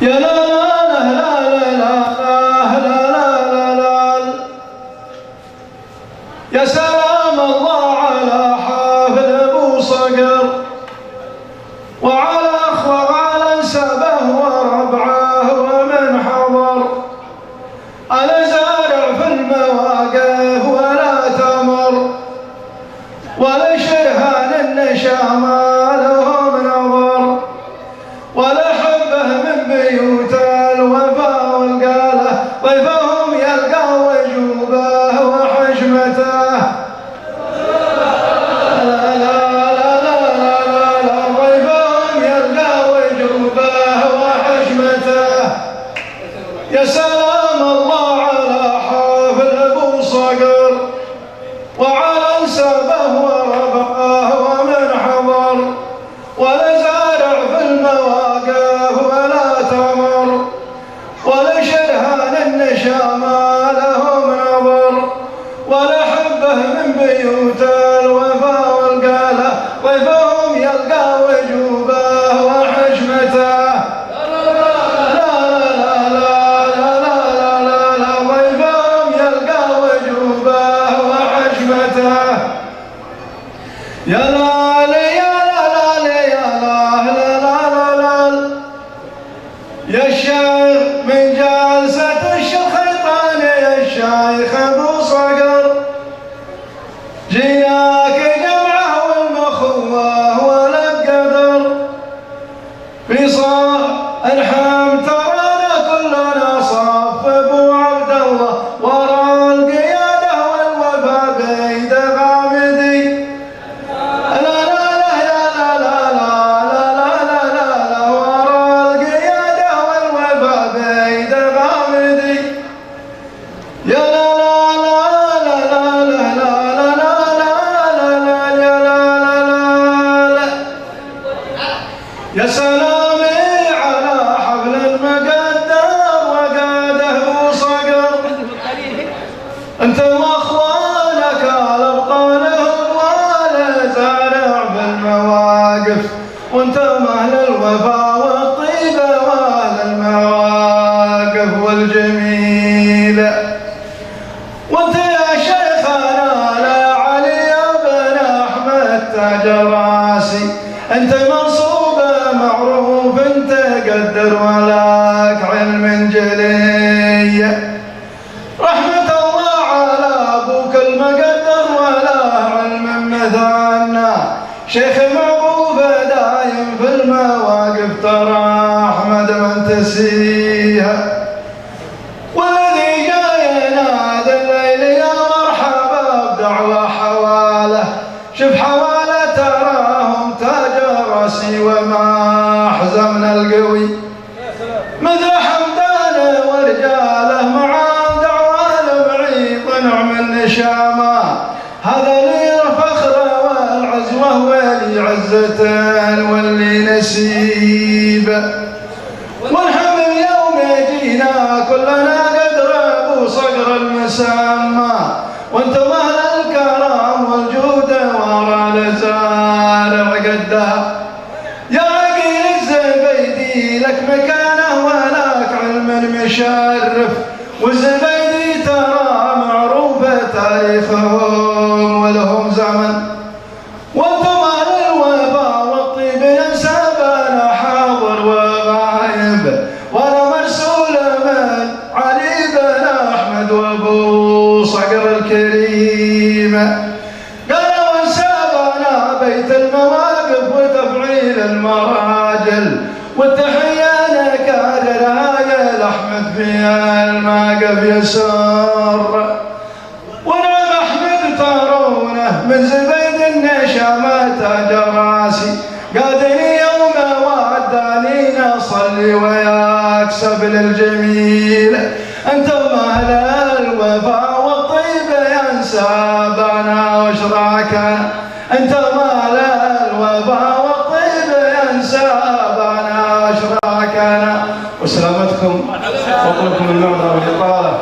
يا لا لا لا لا لا لا لا لا لا. يا سلام الله على حافل ابو صقر وعلى اخوه على سبه وربعه ومن حضر. انا زارع في المواقف ولا تمر ولا شرهان النشامه لهم نظر ولا حبه من بيوت الوفا والقاله ضيفهم يلقى وجوبه وحشمته. لا لا لا لا لا لا ضيفهم يلقى وجوبه وحشمته. يا سلام الله على حافل ابو صقر وعلى سبه وربعه ومن حضر ولا زارع في المواقف ولا تمر ولا شرهان النشامه لهم نظر ولا حبه من بيوت الوفا والقاله ضيفهم يلقى وجوبه وحشمته. يا لا لا يا لا لا يا لا لا لا لا. يا الشيخ من جلسة الشيخ يا الشيخ ابو صقر جياك جمعه والمخوه ولا القدر في صاح الحم ترانا كلنا صف ابو عبد الله ورا القياده والوفا بيد غامدي. يا سلامي على حفل المقدر وقاده ابو صقر انت واخوانك الابطال ولا زارع بالمواقف وانت مهل الوفا والطيبه والمواقف والجميله. وانت يا شيخنا لا علي بن احمد تاج راسي انت منصوب معروف انت قدر ولك علم جلي. رحمة الله على ابوك المقدر ولا علم مثلنا شيخ معروف دايم في المواقف ترى احمد من تسيها. والذي جاي ينادي الليل يا مرحبا بدعوة حواله شوف حواله تراهم تاج راسي وما حزمنا القوي مثل حمدان ورجاله مع دعوة بعيد نعم النشامه. هذا لي الفخر والعزوه ولي عزه واللي نسيبه. والحمد اليوم جينا كلنا قدر ابو صقر المسمى وانتم اهل الكرم والجود ورا الزارع قدها. يا عقيل الزبيدي لك مكانه ولك علم مشرف والزبيدي ترى معروفه تاريخهم ولهم زمن وانتم اهل الوفا والطيب ينسبنا حاضر وغايب وانا مرسول من علي بن احمد وابو صقر الكريم. قالوا انسابنا بيت المواقف وتفعيل المراجل والتحيه نكررها يا الاحمد في المواقف يسر. ونعم احمد ترونه من زبيد النشامه تاج راسي قادني يوم وداني نصلي ويكسب للجميل. انتم اهل الوفا والطيب ينسابنا واشراكنا انتم اهل الوفا والطيب ينسابنا واشراكنا. وسلامتكم واطلبكم المعذره والاطاله.